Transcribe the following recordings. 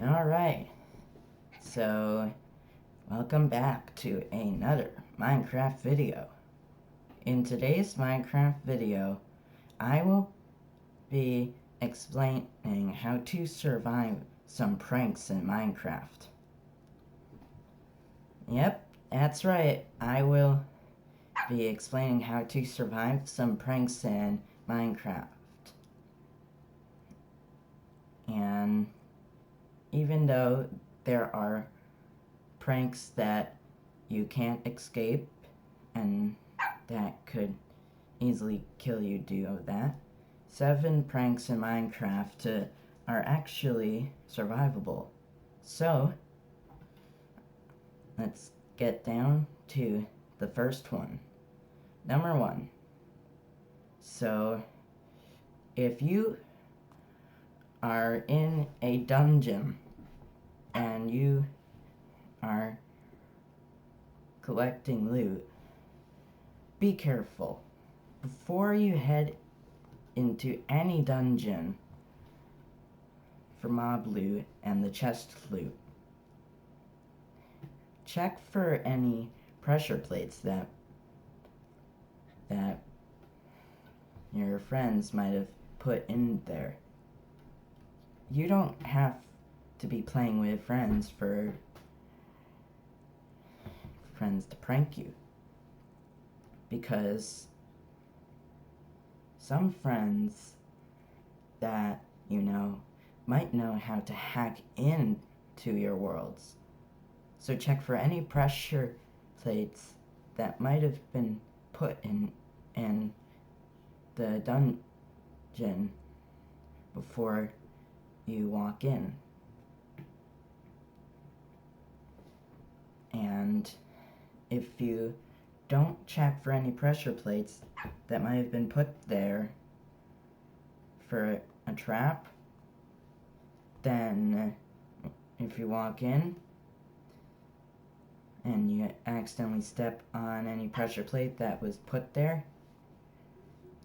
Alright, so welcome back to another Minecraft video. In today's Minecraft video, I will be explaining how to survive some pranks in Minecraft. Yep, that's right, I will be explaining how to survive some pranks in Minecraft. And even though there are pranks that you can't escape and that could easily kill you due to that, 7 pranks in Minecraft are actually survivable. So, let's get down to the first one. Number 1. So, if you are in a dungeon and you are collecting loot, be careful. Before you head into any dungeon for mob loot and the chest loot, check for any pressure plates that your friends might have put in there. You don't have to be playing with friends for friends to prank you, because some friends that you know might know how to hack into your worlds. So check for any pressure plates that might have been put in the dungeon before you walk in. And if you don't check for any pressure plates that might have been put there for a trap, then if you walk in and you accidentally step on any pressure plate that was put there,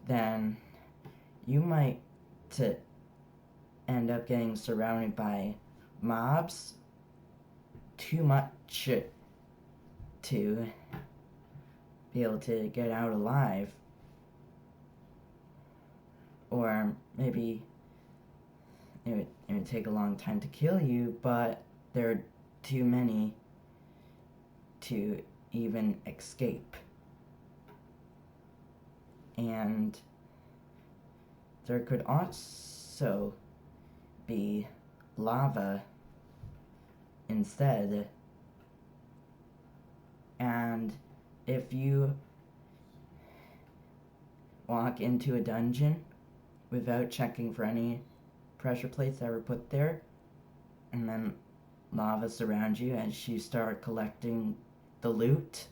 then you might end up getting surrounded by mobs too much to be able to get out alive, or maybe it would take a long time to kill you, but there are too many to even escape. And there could also be lava instead. And if you walk into a dungeon without checking for any pressure plates that were put there, and then lava surrounds you as you start collecting the loot,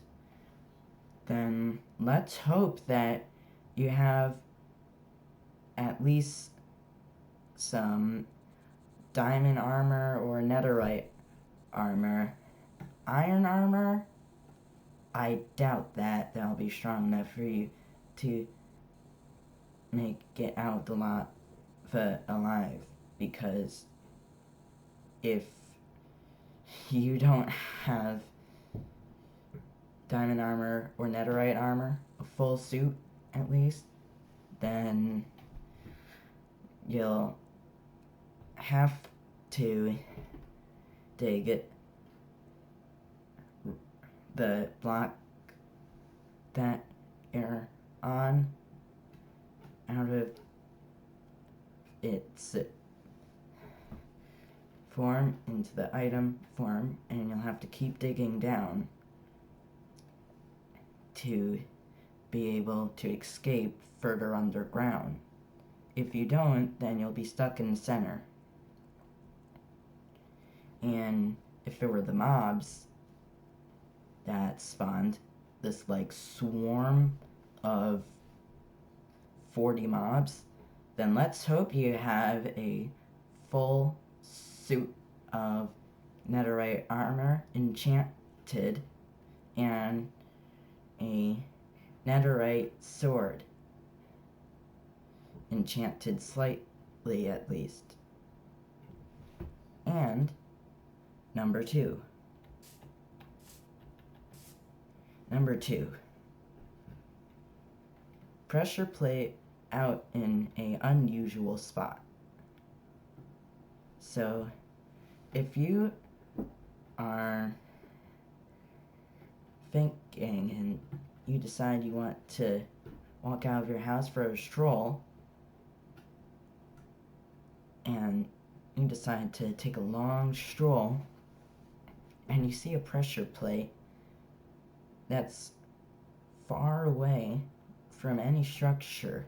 then let's hope that you have at least some diamond armor or netherite armor. Iron armor, I doubt that that'll be strong enough for you to make it out the lava alive, because if you don't have diamond armor or netherite armor, a full suit at least, then you'll have to dig the block that you're on out of its form into the item form, and you'll have to keep digging down to be able to escape further underground. If you don't, then you'll be stuck in the center. And if it were the mobs that spawned, this like swarm of 40 mobs, then let's hope you have a full suit of netherite armor enchanted and a netherite sword enchanted slightly at least. And number two. Number two. Pressure plate out in an unusual spot. So, if you are thinking and you decide you want to walk out of your house for a stroll, and you decide to take a long stroll, and you see a pressure plate that's far away from any structure,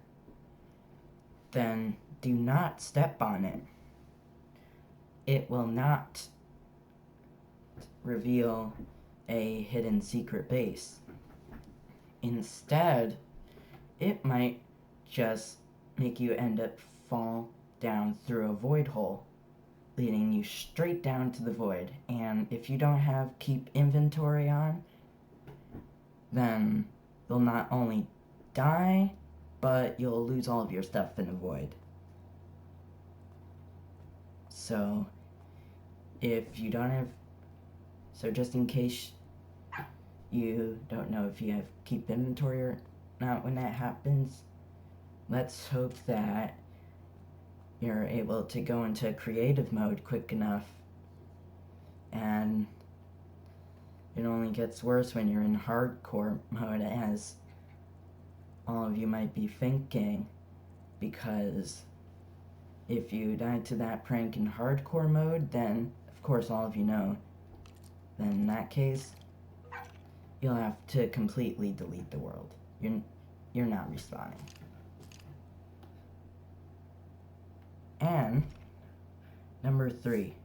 then do not step on it. It will not reveal a hidden secret base. Instead, it might just make you end up fall down through a void hole, leading you straight down to the void. And if you don't have keep inventory on, then you'll not only die, but you'll lose all of your stuff in the void. So, if you don't have, so just in case you don't know if you have keep inventory or not when that happens, let's hope that you're able to go into creative mode quick enough, and it only gets worse when you're in hardcore mode, as all of you might be thinking, because if you die to that prank in hardcore mode, then of course all of you know, then in that case you'll have to completely delete the world. You're not respawning. And number three.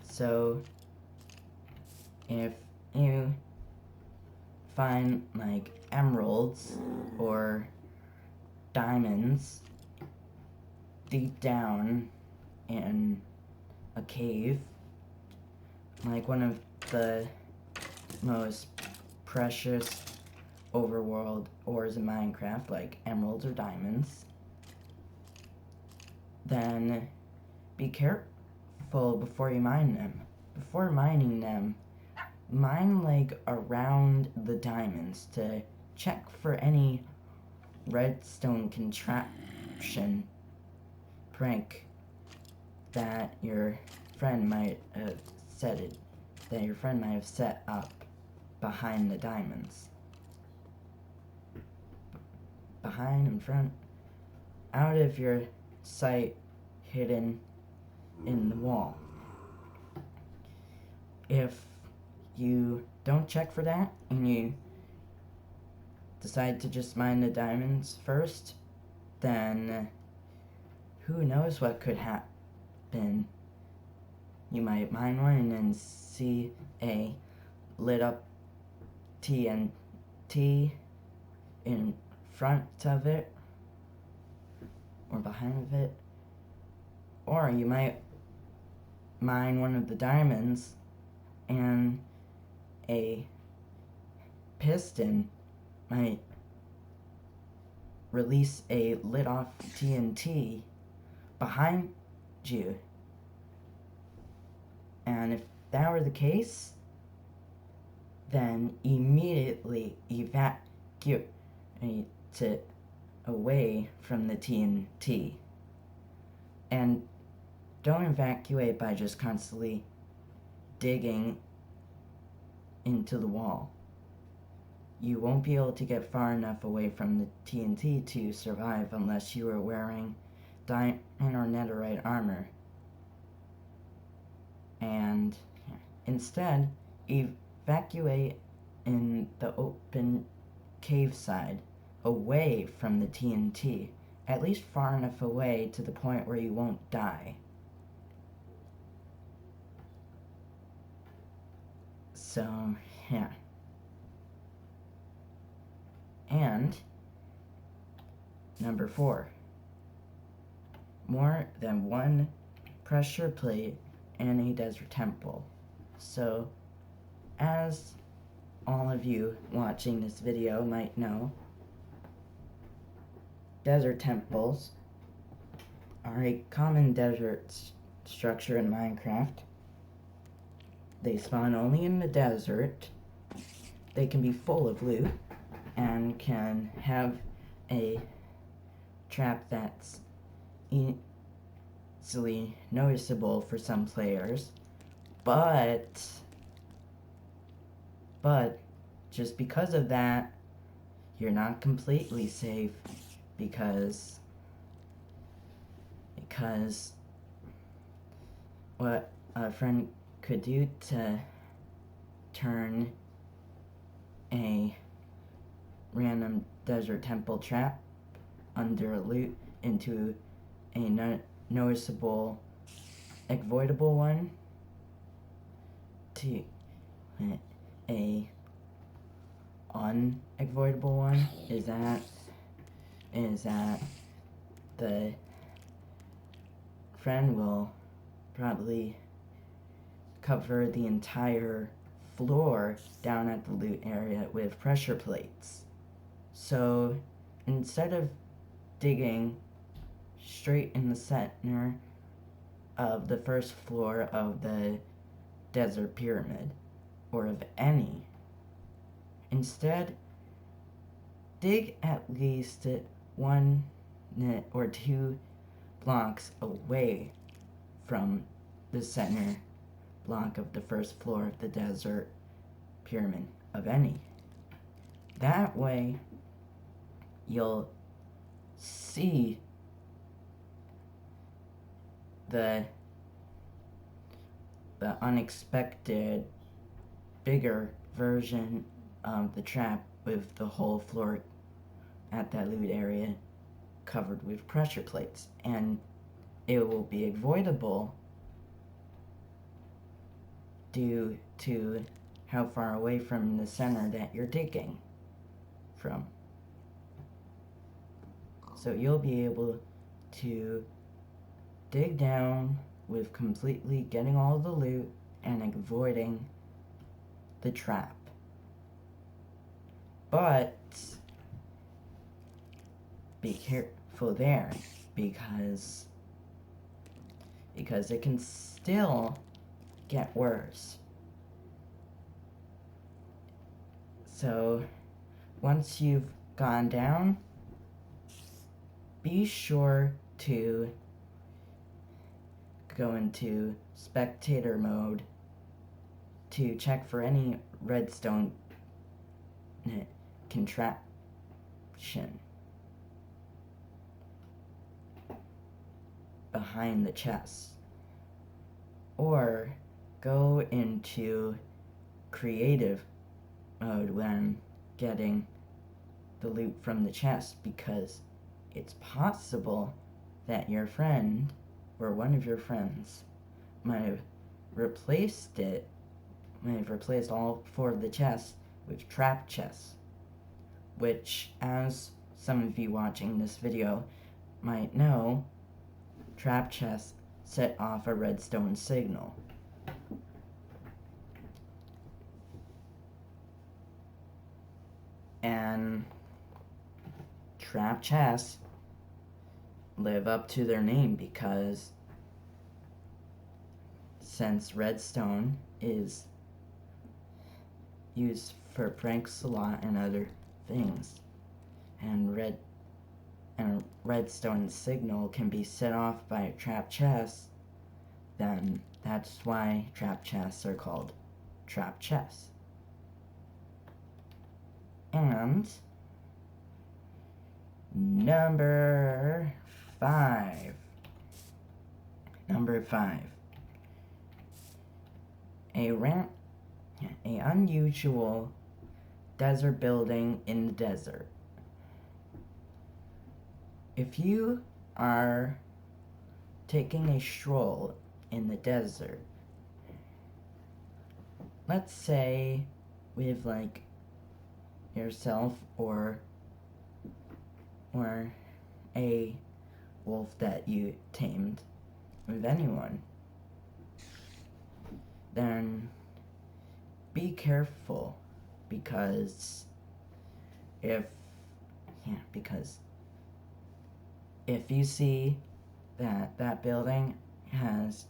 So if you find like emeralds or diamonds deep down in a cave, like one of the most precious overworld ores in Minecraft, like emeralds or diamonds, then be careful before you mine them. Before mining them, mine like around the diamonds to check for any redstone contraption prank that your friend might have set up behind the diamonds. Behind, in front, out of your sight, hidden in the wall. If you don't check for that and you decide to just mine the diamonds first, then who knows what could happen. You might mine one and then see a lit up TNT in front of it or behind of it, or you might mine one of the diamonds and a piston might release a lit off TNT behind you. And if that were the case, then immediately evacuate it away from the TNT. And don't evacuate by just constantly digging into the wall. You won't be able to get far enough away from the TNT to survive unless you are wearing diamond or netherite armor. And instead, evacuate in the open cave side, away from the TNT, at least far enough away to the point where you won't die. So, yeah. And number 4, more than one pressure plate in a desert temple. So, as all of you watching this video might know, desert temples are a common desert structure in Minecraft. They spawn only in the desert. They can be full of loot and can have a trap that's easily noticeable for some players, but just because of that, you're not completely safe because what a friend could do to turn a random desert temple trap under a loot into a noticeable avoidable one to a unavoidable one is that the friend will probably cover the entire floor down at the loot area with pressure plates. So instead of digging straight in the center of the first floor of the desert pyramid, or of any, instead dig at least 1 or 2 blocks away from the center block of the first floor of the desert pyramid of any. That way you'll see the unexpected bigger version of the trap with the whole floor at that loot area covered with pressure plates, and it will be avoidable due to how far away from the center that you're digging from. So you'll be able to dig down with completely getting all the loot and avoiding the trap. But be careful there, because it can still get worse. So once you've gone down, be sure to go into spectator mode to check for any redstone contraption behind the chest, or go into creative mode when getting the loot from the chest, because it's possible that your friend or one of your friends might have replaced all 4 of the chests with trap chests, which, as some of you watching this video might know, trap chests set off a redstone signal. And trap chests live up to their name, because since redstone is used for pranks a lot and other things, and redstone signal can be set off by a trap chest, then that's why trap chests are called trap chests. And number 5. A unusual desert building in the desert. If you are taking a stroll in the desert, let's say with like yourself or a wolf that you tamed, with anyone, then be careful, because if you see that building has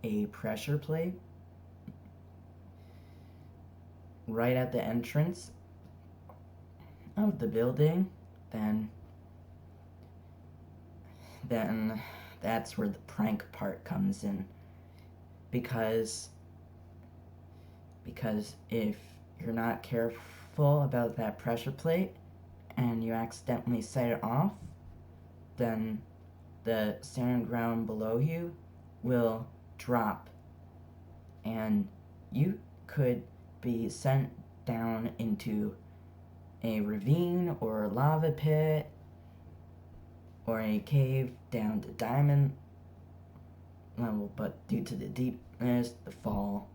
a pressure plate right at the entrance of the building, then that's where the prank part comes in. Because if you're not careful about that pressure plate and you accidentally set it off, then the sand ground below you will drop and you could be sent down into a ravine or a lava pit or a cave down to diamond level, but due to the deepness, the fall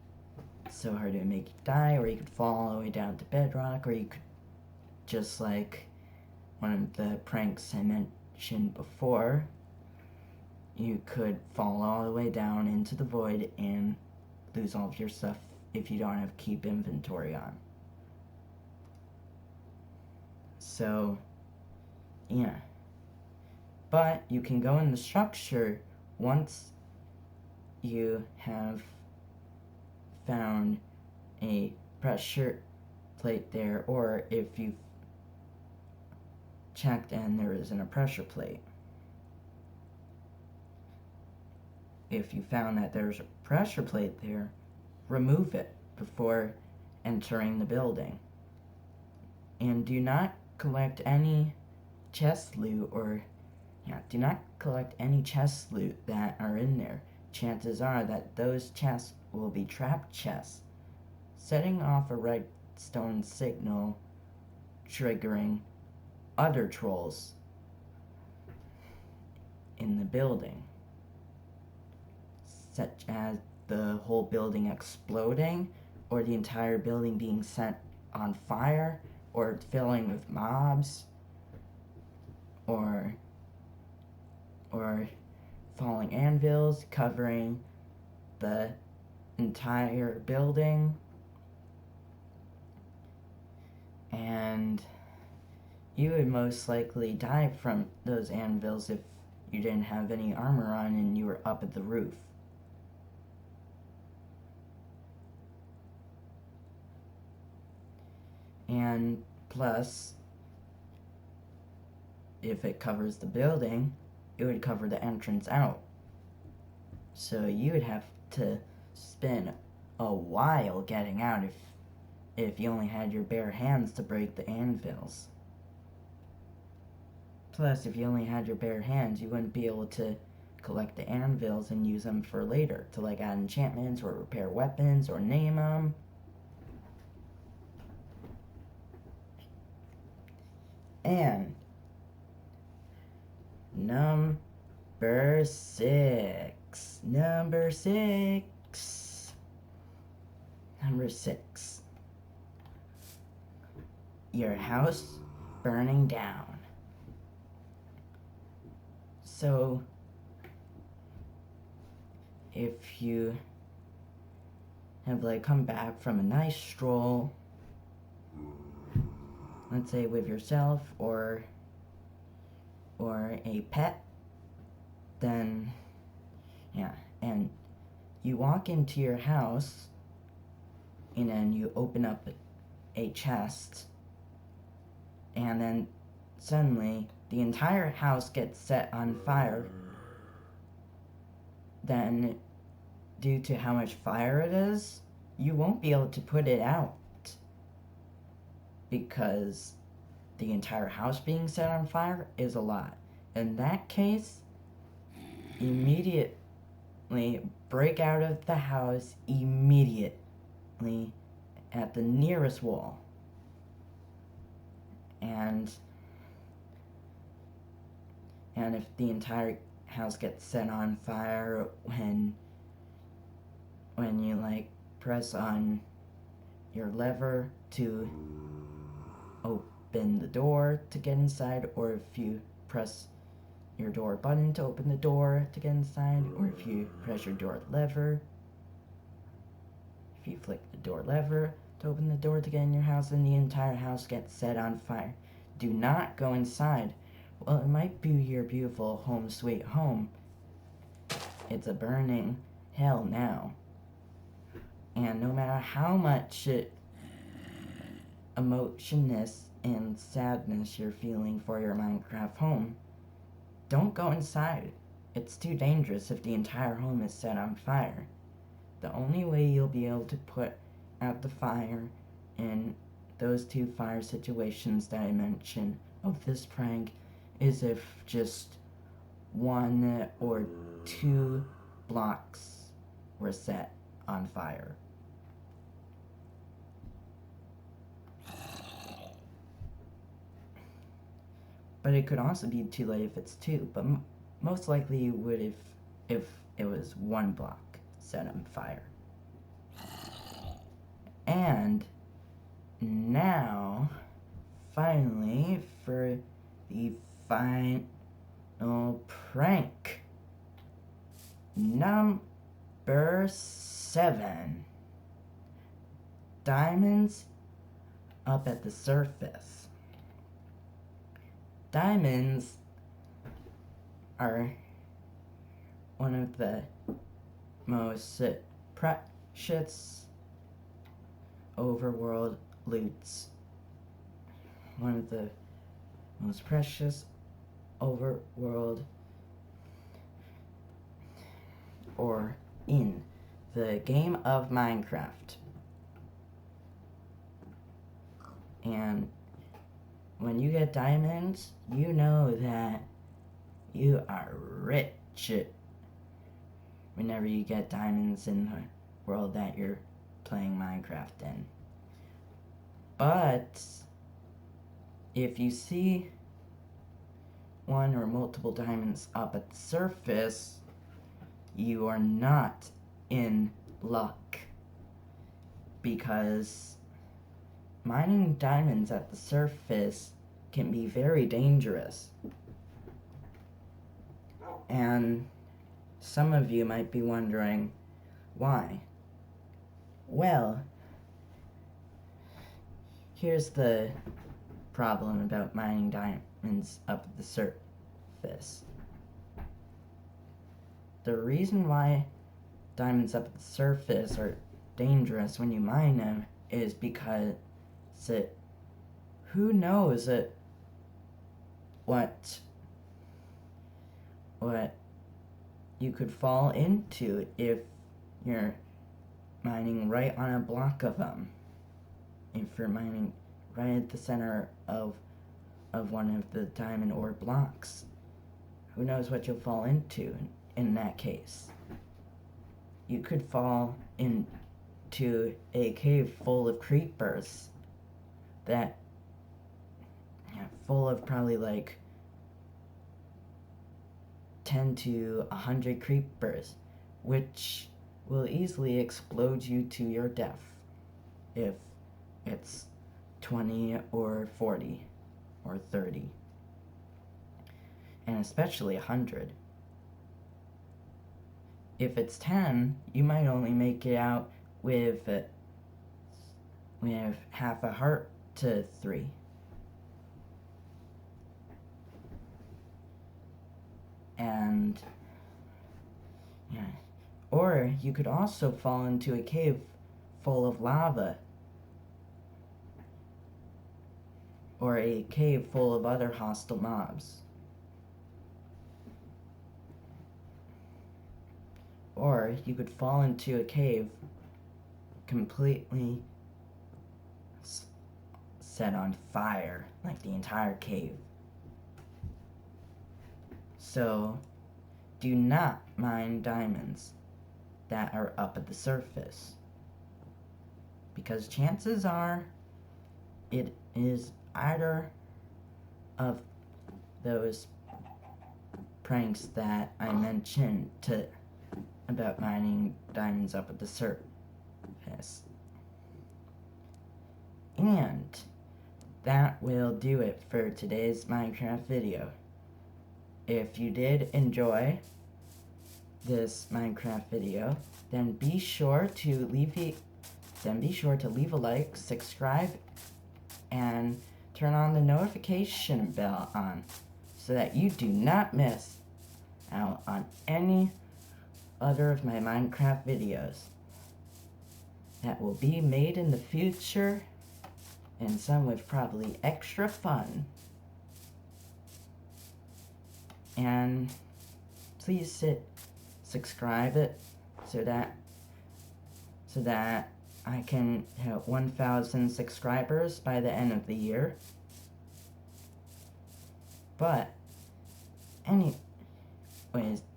so hard to make you die, or you could fall all the way down to bedrock, or you could, just like one of the pranks I mentioned before, you could fall all the way down into the void and lose all of your stuff if you don't have keep inventory on. So, yeah. But you can go in the structure once you have found a pressure plate there, or if you've checked and there isn't a pressure plate. If you found that there's a pressure plate there, remove it before entering the building. And do not collect any chest loot do not collect any chest loot that are in there. Chances are that those chests will be trap chests, setting off a redstone signal, triggering other trolls in the building, such as the whole building exploding, or the entire building being set on fire, or filling with mobs, or falling anvils covering the entire building. And you would most likely die from those anvils if you didn't have any armor on and you were up at the roof. And plus, if it covers the building, it would cover the entrance out. So you would have to spend a while getting out if you only had your bare hands to break the anvils. Plus, if you only had your bare hands, you wouldn't be able to collect the anvils and use them for later, to like add enchantments or repair weapons or name them. And Number six. Your house burning down. So, if you have like come back from a nice stroll, let's say with yourself or a pet, then yeah, and you walk into your house and then you open up a chest, and then suddenly the entire house gets set on fire. Then due to how much fire it is, you won't be able to put it out, because the entire house being set on fire is a lot. In that case, immediately break out of the house immediately at the nearest wall. And if the entire house gets set on fire when you like press on your lever to open the door to get inside, or if you press your door button to open the door to get inside, or if you press your door lever, if you flick the door lever to open the door to get in your house, and the entire house gets set on fire. Do not go inside. Well, it might be your beautiful home sweet home it's a burning hell now. And no matter how much emotionness and sadness you're feeling for your Minecraft home, don't go inside. It's too dangerous if the entire home is set on fire. The only way you'll be able to put out the fire in those two fire situations that I mentioned of this prank is if just 1 or 2 blocks were set on fire. But it could also be too late if it's 2, but most likely you would if it was 1 block set on fire. And now, finally, for the final prank. Number 7. Diamonds up at the surface. Diamonds are one of the most precious overworld loots. One of the most precious overworld or in the game of Minecraft. And when you get diamonds, you know that you are rich whenever you get diamonds in the world that you're playing Minecraft in. But if you see 1 or multiple diamonds up at the surface, you are not in luck, because mining diamonds at the surface can be very dangerous. And some of you might be wondering why. Well, here's the problem about mining diamonds up at the surface. The reason why diamonds up at the surface are dangerous when you mine them is because who knows what you could fall into if you're mining right on a block of them. If you're mining right at the center of one of the diamond ore blocks, who knows what you'll fall into in that case. You could fall into a cave full of creepers that full of probably like 10 to 100 creepers, which will easily explode you to your death if it's 20 or 40 or 30, and especially 100. If it's 10, you might only make it out with half a heart to 3. And yeah, or you could also fall into a cave full of lava, or a cave full of other hostile mobs. Or you could fall into a cave completely set on fire, like the entire cave. So, do not mine diamonds that are up at the surface, because chances are it is either of those pranks that I mentioned about mining diamonds up at the surface. And that will do it for today's Minecraft video. If you did enjoy this Minecraft video, then be sure to leave a like, subscribe, and turn on the notification bell on so that you do not miss out on any other of my Minecraft videos that will be made in the future, and some with probably extra fun. And please subscribe it so that I can hit 1,000 subscribers by the end of the year. But anyways,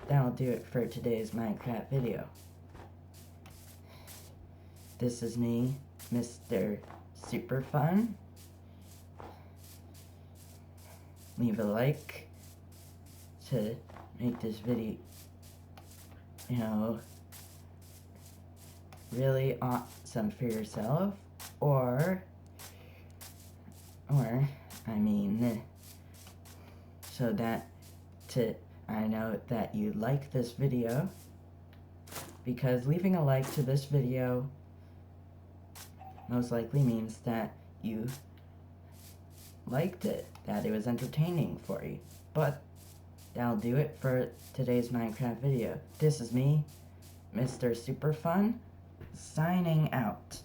that'll do it for today's Minecraft video. This is me, Mr. Superfun. Leave a like to make this video, really awesome for yourself, or so that I know that you like this video, because leaving a like to this video most likely means that you liked it, that it was entertaining for you. But that'll do it for today's Minecraft video. This is me, Mr. Superfun, signing out.